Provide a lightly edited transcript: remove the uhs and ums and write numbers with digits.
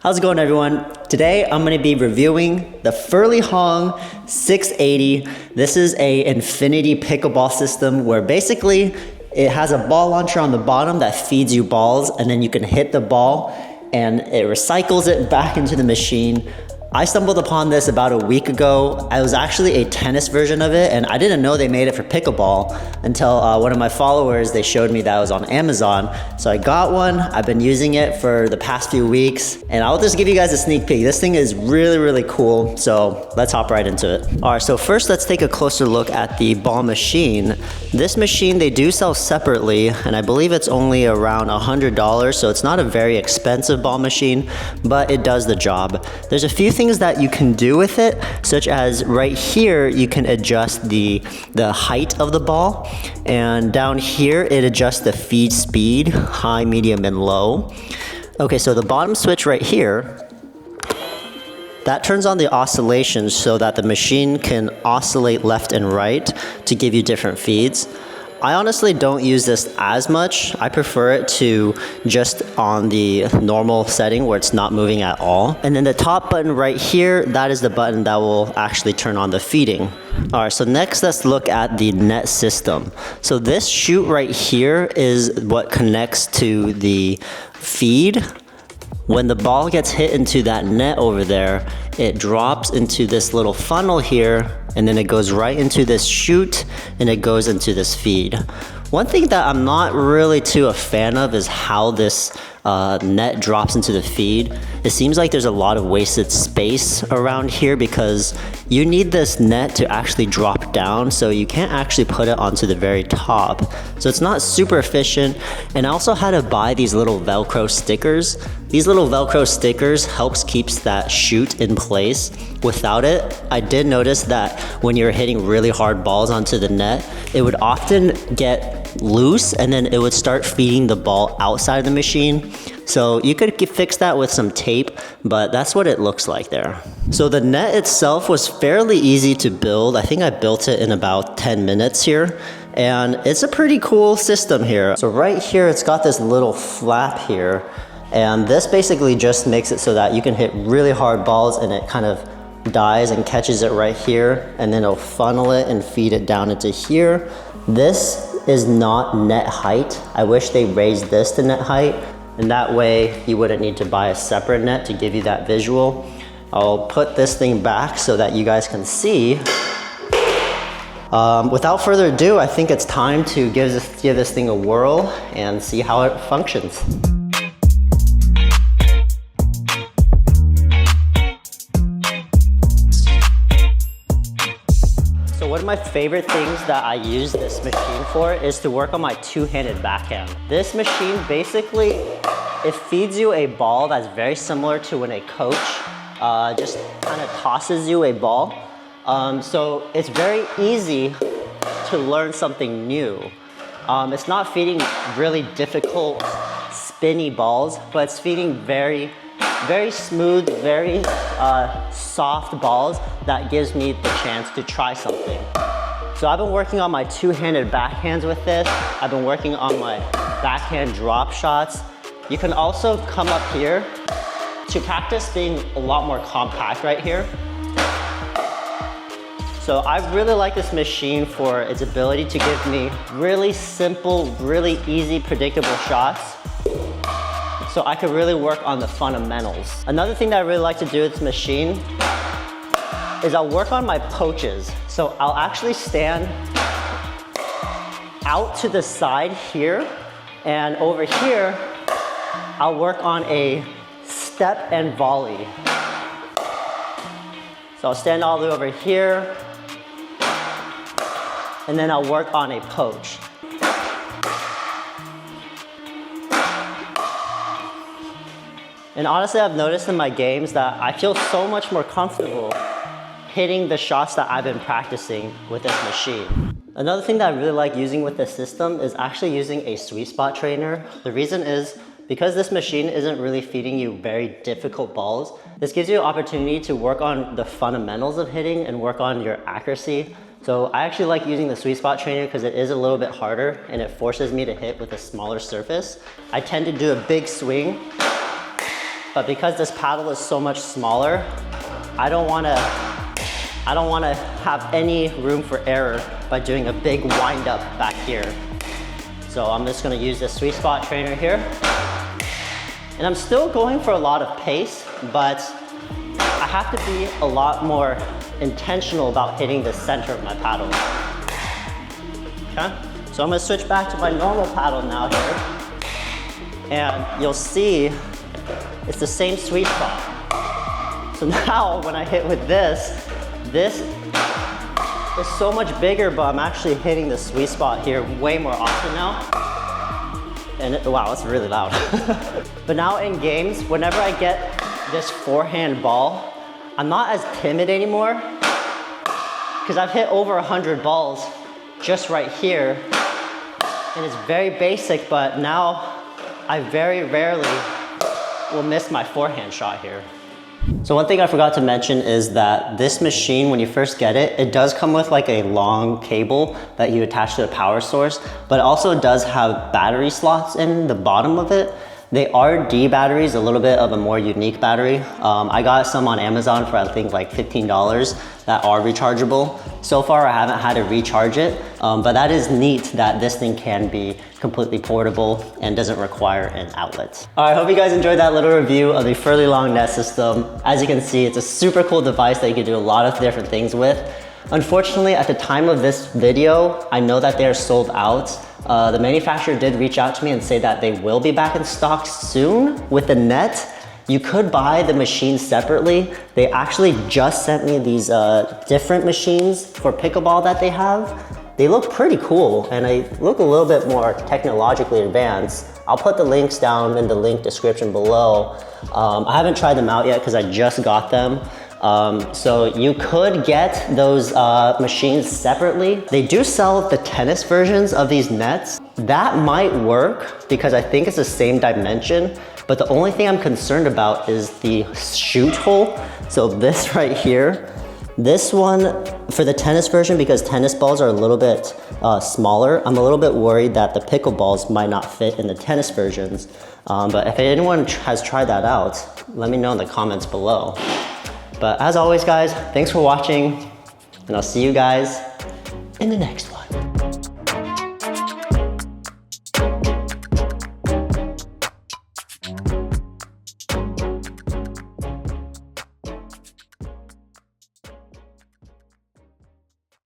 How's it going, everyone? Today I'm going to be reviewing the Furlihong 680. This is a infinity pickleball system where basically it has a ball launcher on the bottom that feeds you balls, and then you can hit the ball and it recycles it back into the machine. I stumbled upon this about a week ago. I was actually a tennis version of it, and I didn't know they made it for pickleball until one of my followers, they showed me that it was on Amazon. So I got one. I've been using it for the past few weeks, and I'll just give you guys a sneak peek. This thing is really, really cool. So let's hop right into it. All right, so first let's take a closer look at the ball machine. This machine they do sell separately, and I believe it's only around $100, so it's not a very expensive ball machine, but it does the job. There's a few things that you can do with it, such as right here you can adjust the height of the ball, and down here it adjusts the feed speed, high, medium, and low. Okay, so the bottom switch right here, that turns on the oscillation so that the machine can oscillate left and right to give you different feeds. I honestly don't use this as much. I prefer it to just on the normal setting where it's not moving at all. And then the top button right here, that is the button that will actually turn on the feeding. All right, so next let's look at the net system. So this chute right here is what connects to the feed. When the ball gets hit into that net over there, it drops into this little funnel here, and then it goes right into this chute, and it goes into this feed. One thing that I'm not really too a fan of is how this net drops into the feed. It seems like there's a lot of wasted space around here because you need this net to actually drop down, so you can't actually put it onto the very top. So it's not super efficient. And I also had to buy these little Velcro stickers. These little Velcro stickers helps keeps that chute in place. Without it, I did notice that when you're hitting really hard balls onto the net, it would often get loose and then it would start feeding the ball outside of the machine. So you could fix that with some tape, but that's what it looks like there. So the net itself was fairly easy to build. I think I built it in about 10 minutes here, and it's a pretty cool system here. So right here, it's got this little flap here, and this basically just makes it so that you can hit really hard balls and it kind of dies and catches it right here, and then it'll funnel it and feed it down into here. This is not net height. I wish they raised this to net height, and that way you wouldn't need to buy a separate net to give you that visual. I'll put this thing back so that you guys can see. Without further ado, I think it's time to give this thing a whirl and see how it functions. One of my favorite things that I use this machine for is to work on my two-handed backhand. This machine basically, it feeds you a ball that's very similar to when a coach just kind of tosses you a ball. So it's very easy to learn something new. It's not feeding really difficult spinny balls, but it's feeding very smooth, very soft balls that gives me the chance to try something. So I've been working on my two-handed backhands with this. I've been working on my backhand drop shots. You can also come up here to practice being a lot more compact right here. So I really like this machine for its ability to give me really simple, really easy, predictable shots. So I could really work on the fundamentals. Another thing that I really like to do with this machine is I'll work on my poaches. So I'll actually stand out to the side here, and over here, I'll work on a step and volley. So I'll stand all the way over here, and then I'll work on a poach. And honestly, I've noticed in my games that I feel so much more comfortable hitting the shots that I've been practicing with this machine. Another thing that I really like using with this system is actually using a sweet spot trainer. The reason is because this machine isn't really feeding you very difficult balls, this gives you an opportunity to work on the fundamentals of hitting and work on your accuracy. So I actually like using the sweet spot trainer because it is a little bit harder and it forces me to hit with a smaller surface. I tend to do a big swing but because this paddle is so much smaller, I don't wanna have any room for error by doing a big wind up back here. So I'm just gonna use this sweet spot trainer here. And I'm still going for a lot of pace, but I have to be a lot more intentional about hitting the center of my paddle. Okay, so I'm gonna switch back to my normal paddle now here. And you'll see it's the same sweet spot. So now when I hit with this is so much bigger, but I'm actually hitting the sweet spot here way more often now. And wow, it's really loud. But now in games, whenever I get this forehand ball, I'm not as timid anymore because I've hit over 100 balls just right here. And it's very basic, but now I very rarely will miss my forehand shot here. So one thing I forgot to mention is that this machine, when you first get it, it does come with like a long cable that you attach to the power source, but it also does have battery slots in the bottom of it. They are D batteries, a little bit of a more unique battery. I got some on Amazon for I think like $15 that are rechargeable. So far I haven't had to recharge it, but that is neat that this thing can be completely portable and doesn't require an outlet. All right, I hope you guys enjoyed that little review of the Furlihong net system. As you can see, it's a super cool device that you can do a lot of different things with. Unfortunately, at the time of this video, I know that they're sold out. The manufacturer did reach out to me and say that they will be back in stock soon with the net. You could buy the machines separately. They actually just sent me these different machines for pickleball that they have. They look pretty cool and they look a little bit more technologically advanced. I'll put the links down in the link description below. I haven't tried them out yet because I just got them. So you could get those machines separately. They do sell the tennis versions of these nets. That might work because I think it's the same dimension, but the only thing I'm concerned about is the shoot hole. So this right here, this one for the tennis version, because tennis balls are a little bit smaller, I'm a little bit worried that the pickleballs might not fit in the tennis versions. But if anyone has tried that out, let me know in the comments below. But as always guys, thanks for watching and I'll see you guys in the next one.